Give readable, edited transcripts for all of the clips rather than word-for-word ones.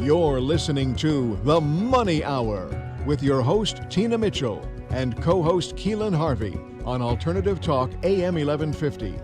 You're listening to The Money Hour with your host, Tina Mitchell, and co-host Keelan Harvey on Alternative Talk AM 1150.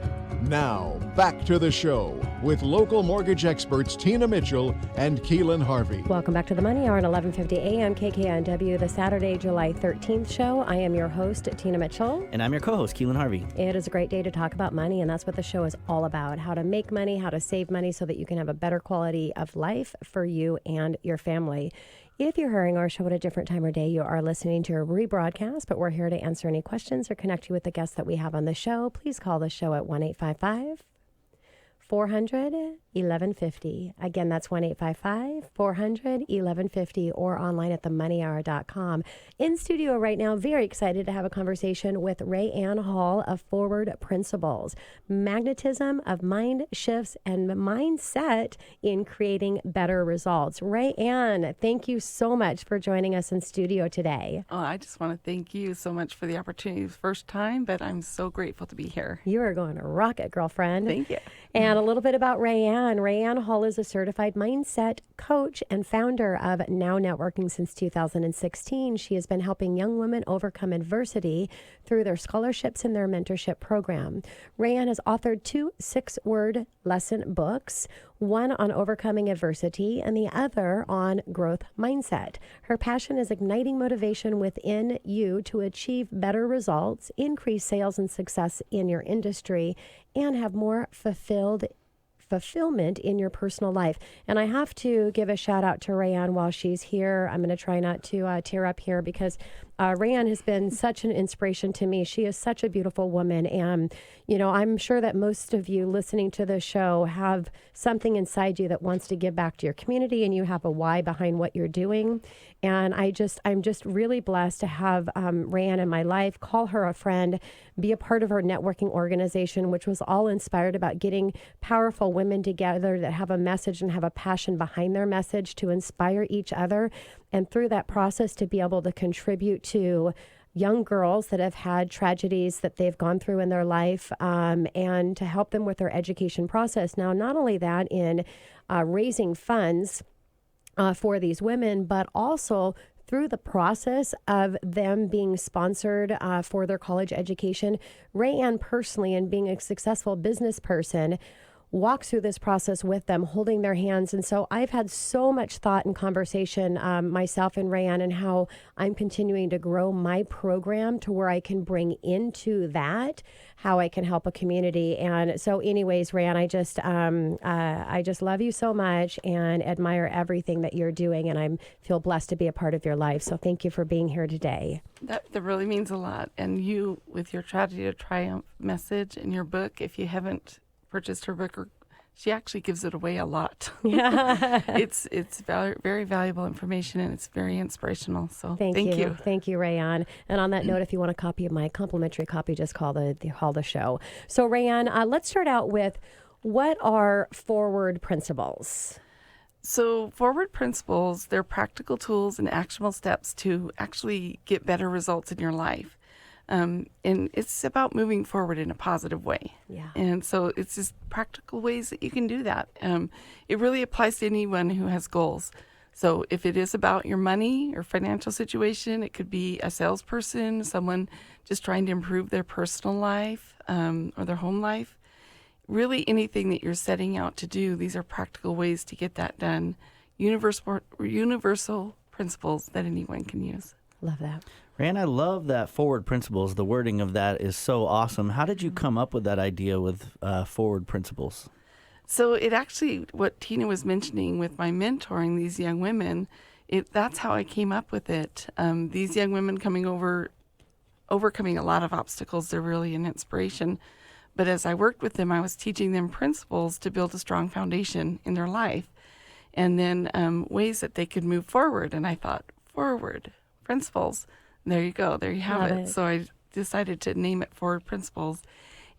Now, back to the show with local mortgage experts Tina Mitchell and Keelan Harvey. Welcome back to The Money Hour at 1150 AM KKNW, the Saturday, July 13th show. I am your host, Tina Mitchell. And I'm your co-host, Keelan Harvey. It is a great day to talk about money, and that's what the show is all about. How to make money, how to save money so that you can have a better quality of life for you and your family. If you're hearing our show at a different time or day, you are listening to a rebroadcast, but we're here to answer any questions or connect you with the guests that we have on the show. Please call the show at 1-855-400-1150. Again, that's 1-855-400-1150 or online at themoneyhour.com. In studio right now, very excited to have a conversation with Rae Ann Hall of Forward Principles, Magnetism of Mind Shifts and Mindset in Creating Better Results. Rae Ann, thank you so much for joining us in studio today. Oh, I just want to thank you so much for the opportunity. First time, but I'm so grateful to be here. You are going to rock it, girlfriend. Thank you. And a little bit about Rae Ann. Rae Ann Hall is a certified mindset coach and founder of Now Networking since 2016. She has been helping young women overcome adversity through their scholarships and their mentorship program. Rae Ann has authored 2 6-word lesson books, one on overcoming adversity and the other on growth mindset. Her passion is igniting motivation within you to achieve better results, increase sales and success in your industry, and have more fulfillment in your personal life. And I have to give a shout out to Rae Ann while she's here. I'm going to try not to tear up here because Rae Ann has been such an inspiration to me. She is such a beautiful woman. And, you know, I'm sure that most of you listening to the show have something inside you that wants to give back to your community, and you have a why behind what you're doing. And I'm just really blessed to have Rae Ann in my life, call her a friend, be a part of her networking organization, which was all inspired about getting powerful women together that have a message and have a passion behind their message to inspire each other. And through that process, to be able to contribute to young girls that have had tragedies that they've gone through in their life, and to help them with their education process. Now, not only that in raising funds for these women, but also through the process of them being sponsored for their college education. Rae Ann personally, and being a successful business person, walks through this process with them, holding their hands. And so I've had so much thought and conversation, myself and Rae Ann, and how I'm continuing to grow my program to where I can bring into that how I can help a community. And so anyways, Rae Ann, I just love you so much and admire everything that you're doing. And I feel blessed to be a part of your life. So thank you for being here today. That really means a lot. And you, with your Tragedy to Triumph message in your book, if you haven't purchased her book, she actually gives it away a lot. Yeah. It's very valuable information, and it's very inspirational. So thank you. Thank you, Rae Ann. And on that note, if you want a copy of my complimentary copy, just call the show. So Rae Ann, let's start out with, what are forward principles? So forward principles, they're practical tools and actionable steps to actually get better results in your life. And it's about moving forward in a positive way. Yeah. And so it's just practical ways that you can do that. It really applies to anyone who has goals. So if it is about your money or financial situation, it could be a salesperson, someone just trying to improve their personal life or their home life. Really anything that you're setting out to do, these are practical ways to get that done. Universal principles that anyone can use. Love that. Rae Ann, I love that forward principles. The wording of that is so awesome. How did you come up with that idea with forward principles? So it actually, what Tina was mentioning with my mentoring these young women, that's how I came up with it. These young women overcoming a lot of obstacles, they're really an inspiration. But as I worked with them, I was teaching them principles to build a strong foundation in their life, and then ways that they could move forward. And I thought, forward principles. There you go. There you have Love it. So I decided to name it Forward Principles.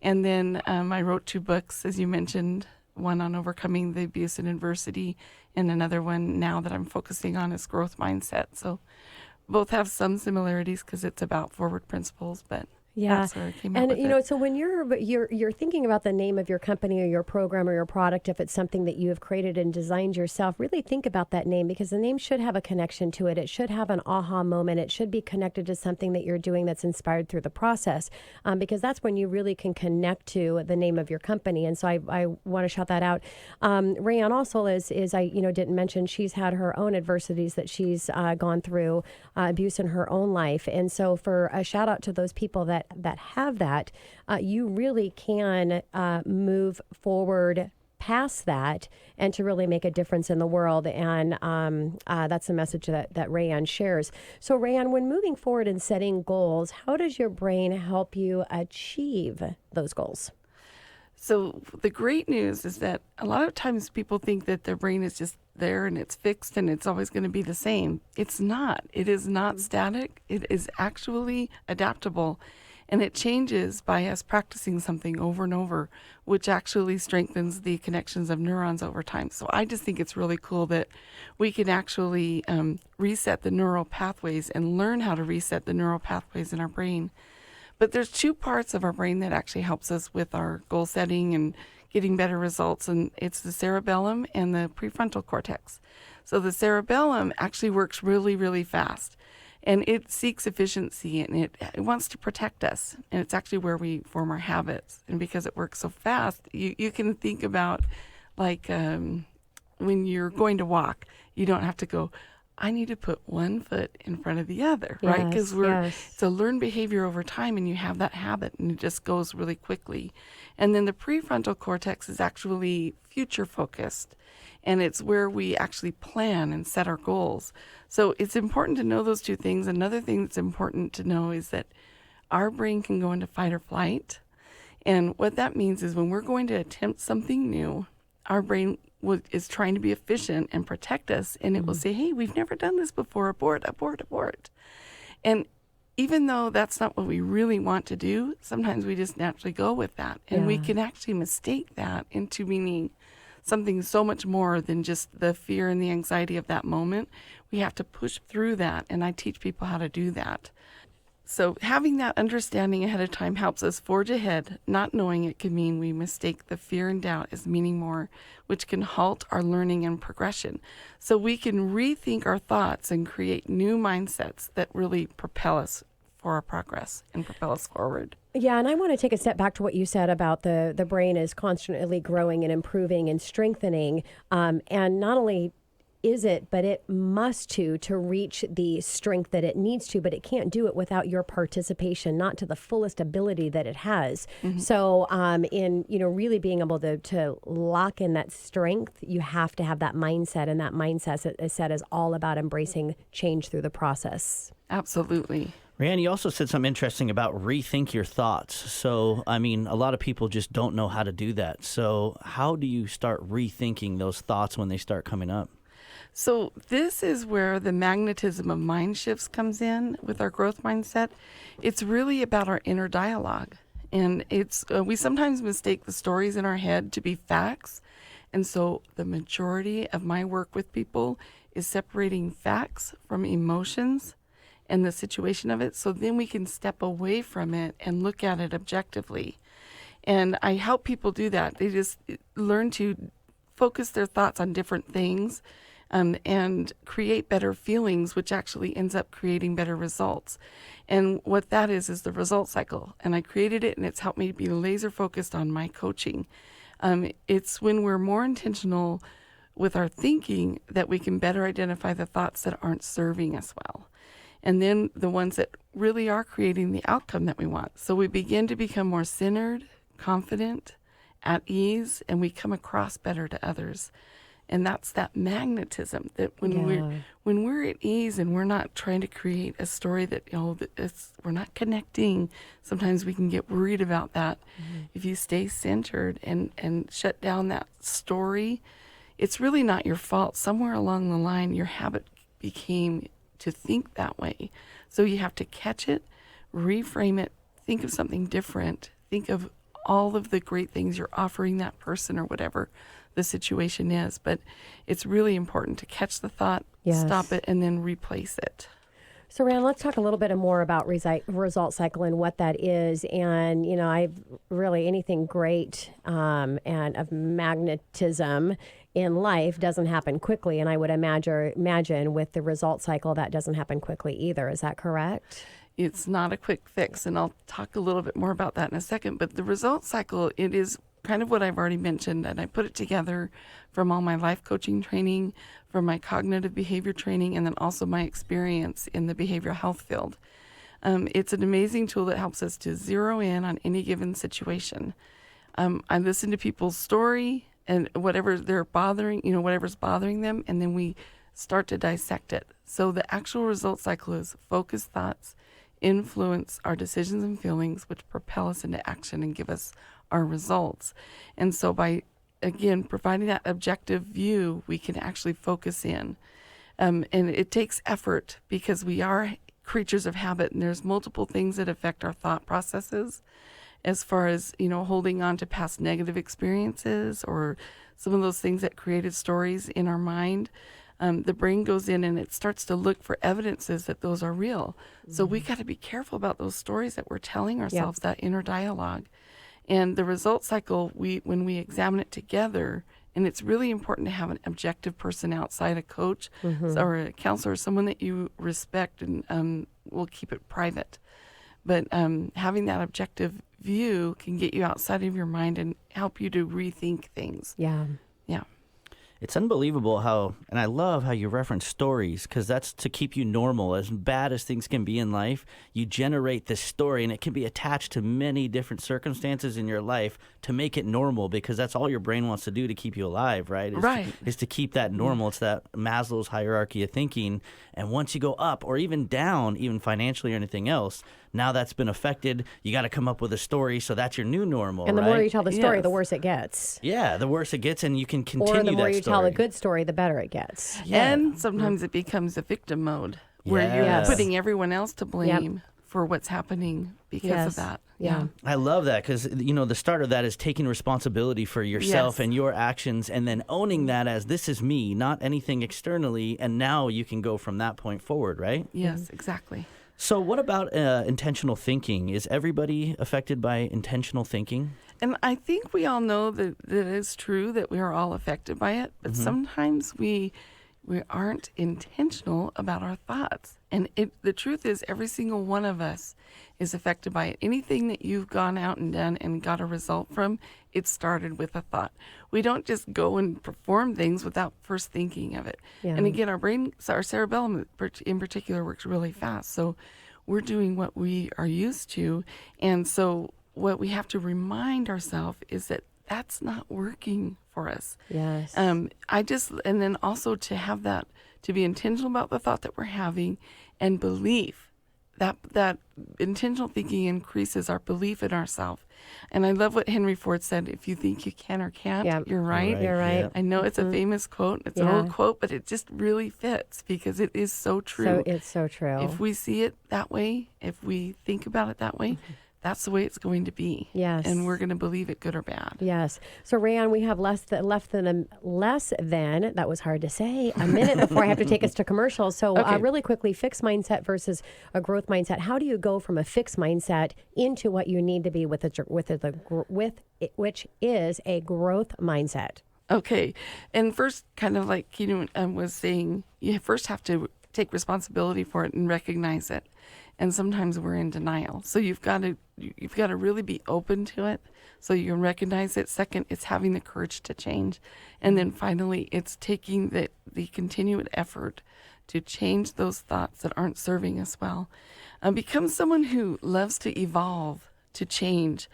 And then I wrote 2 books, as you mentioned, one on overcoming the abuse and adversity, and another one now that I'm focusing on is growth mindset. So both have some similarities because it's about forward principles, but Yeah. That's where I came up And with you know, it. so when you're thinking about the name of your company or your program or your product, if it's something that you have created and designed yourself, really think about that name, because the name should have a connection to it. It should have an aha moment. It should be connected to something that you're doing that's inspired through the process, because that's when you really can connect to the name of your company. And so I want to shout that out. Rae Ann also is I didn't mention, she's had her own adversities that she's gone through, abuse in her own life. And so for a shout out to those people that have that, you really can move forward past that and to really make a difference in the world. And that's the message that Rae Ann shares. So Rae Ann, when moving forward and setting goals, how does your brain help you achieve those goals? So the great news is that a lot of times people think that their brain is just there and it's fixed and it's always going to be the same. It's not. It is not static. It is actually adaptable. And it changes by us practicing something over and over, which actually strengthens the connections of neurons over time. So I just think it's really cool that we can actually reset the neural pathways and learn how to reset the neural pathways in our brain. But there's two parts of our brain that actually helps us with our goal setting and getting better results, and it's the cerebellum and the prefrontal cortex. So the cerebellum actually works really, really fast, and it seeks efficiency, and it wants to protect us, and it's actually where we form our habits. And because it works so fast, you can think about like when you're going to walk, you don't have to go, I need to put one foot in front of the other, right? Because it's a learned behavior over time, and you have that habit, and it just goes really quickly. And then the prefrontal cortex is actually future focused, and it's where we actually plan and set our goals. So it's important to know those two things. Another thing that's important to know is that our brain can go into fight or flight. And what that means is when we're going to attempt something new, our brain is trying to be efficient and protect us, and it will say, hey, we've never done this before, abort, abort, abort. And even though that's not what we really want to do, sometimes we just naturally go with that. And we can actually mistake that into meaning something so much more than just the fear and the anxiety of that moment. We have to push through that, and I teach people how to do that. So having that understanding ahead of time helps us forge ahead. Not knowing it can mean we mistake the fear and doubt as meaning more, which can halt our learning and progression. So we can rethink our thoughts and create new mindsets that really propel us for our progress and propel us forward. Yeah, and I want to take a step back to what you said about the brain is constantly growing and improving and strengthening. And not only is it, but it must to reach the strength that it needs to, but it can't do it without your participation, not to the fullest ability that it has. So in really being able to lock in that strength, you have to have that mindset, and that mindset is all about embracing change through the process. Absolutely. Rae Ann, you also said something interesting about rethink your thoughts. So, I mean, a lot of people just don't know how to do that. So how do you start rethinking those thoughts when they start coming up? So this is where the magnetism of mind shifts comes in with our growth mindset. It's really about our inner dialogue. And it's we sometimes mistake the stories in our head to be facts. And so the majority of my work with people is separating facts from emotions and the situation of it. So then we can step away from it and look at it objectively. And I help people do that. They just learn to focus their thoughts on different things. And create better feelings, which actually ends up creating better results. And what that is the result cycle. And I created it, and it's helped me to be laser focused on my coaching. It's when we're more intentional with our thinking that we can better identify the thoughts that aren't serving us well. And then the ones that really are creating the outcome that we want. So we begin to become more centered, confident, at ease, and we come across better to others. And that's that magnetism that when we're at ease and we're not trying to create a story that we're not connecting. Sometimes we can get worried about that. If you stay centered and shut down that story, it's really not your fault. Somewhere along the line, your habit became to think that way. So you have to catch it, reframe it, think of something different, think of all of the great things you're offering that person or whatever the situation is. But it's really important to catch the thought, stop it, and then replace it. So, Rand, let's talk a little bit more about result cycle and what that is. And, I've really anything great and of magnetism in life doesn't happen quickly. And I would imagine with the result cycle, that doesn't happen quickly either. Is that correct? It's not a quick fix, and I'll talk a little bit more about that in a second. But the result cycle, it is kind of what I've already mentioned, and I put it together from all my life coaching training, from my cognitive behavior training, and then also my experience in the behavioral health field. It's an amazing tool that helps us to zero in on any given situation. I listen to people's story and whatever's bothering them, and then we start to dissect it. So the actual result cycle is focused thoughts influence our decisions and feelings, which propel us into action and give us our results. And so by, again, providing that objective view, we can actually focus in. And it takes effort because we are creatures of habit, and there's multiple things that affect our thought processes as far as, holding on to past negative experiences or some of those things that created stories in our mind. The brain goes in and it starts to look for evidences that those are real. Mm-hmm. So we got to be careful about those stories that we're telling ourselves, that inner dialogue. And the result cycle, when we examine it together, and it's really important to have an objective person outside, a coach or a counselor, someone that you respect, and we'll keep it private. But having that objective view can get you outside of your mind and help you to rethink things. Yeah. Yeah. It's unbelievable and I love how you reference stories, because that's to keep you normal. As bad as things can be in life, you generate this story, and it can be attached to many different circumstances in your life to make it normal, because that's all your brain wants to do to keep you alive, right? Is to keep that normal. It's that Maslow's hierarchy of thinking. And once you go up or even down, even financially or anything else, now that's been affected. You got to come up with a story, so that's your new normal. And the more you tell the story, the worse it gets. Yeah, the worse it gets, and you can continue that story. Or the more you tell a good story, the better it gets. Yeah. And sometimes it becomes a victim mode where you're putting everyone else to blame for what's happening because of that. Yeah. I love that, because, the start of that is taking responsibility for yourself and your actions, and then owning that as this is me, not anything externally. And now you can go from that point forward, right? Yes, exactly. So what about intentional thinking? Is everybody affected by intentional thinking? And I think we all know that it is true that we are all affected by it, but sometimes we aren't intentional about our thoughts. And the truth is, every single one of us is affected by it. Anything that you've gone out and done and got a result from, it started with a thought. We don't just go and perform things without first thinking of it. Yeah. And again, our cerebellum in particular works really fast. So we're doing what we are used to. And so what we have to remind ourselves is that that's not working for us. Yes. And then also to have that, to be intentional about the thought that we're having, and belief. That intentional thinking increases our belief in ourselves. And I love what Henry Ford said: if you think you can or can't, you're right. You're right. Yeah. I know it's a famous quote. It's an old quote, but it just really fits because it is so true. So it's so true. If we see it that way, if we think about it that way, that's the way it's going to be. Yes. And we're going to believe it, good or bad. Yes. So, Rae Ann, we have less than, that was hard to say, a minute before I have to take us to commercial. So really quickly, fixed mindset versus a growth mindset. How do you go from a fixed mindset into what you need to be which is a growth mindset? Okay. And first, kind of like Keaton was saying, you first have to take responsibility for it and recognize it. And sometimes we're in denial. So you've got to really be open to it so you can recognize it. Second, it's having the courage to change. And then finally, it's taking the continued effort to change those thoughts that aren't serving us well. Become someone who loves to evolve, to change,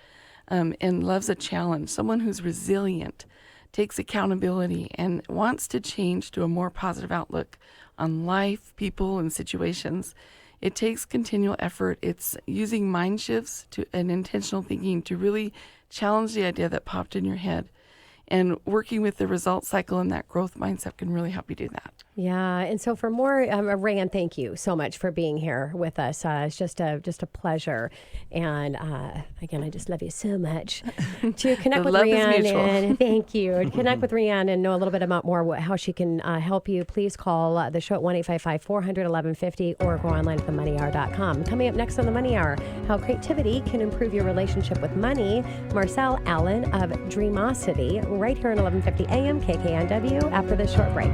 and loves a challenge. Someone who's resilient, takes accountability, and wants to change to a more positive outlook on life, people, and situations. It takes continual effort. It's using mind shifts and intentional thinking to really challenge the idea that popped in your head. And working with the result cycle and that growth mindset can really help you do that. Yeah, and so for more, Rae Ann, thank you so much for being here with us. It's just a pleasure, and again, I just love you so much. To connect with love Rae is Ann, mutual. and thank you. To connect with Rae Ann and know a little bit about more how she can help you, please call the show at 1-855-400-1150 or go online at themoneyhour.com. Coming up next on the Money Hour, how creativity can improve your relationship with money. Marcel Allen of Dreamosity, right here on 1150 AM KKNW. After this short break.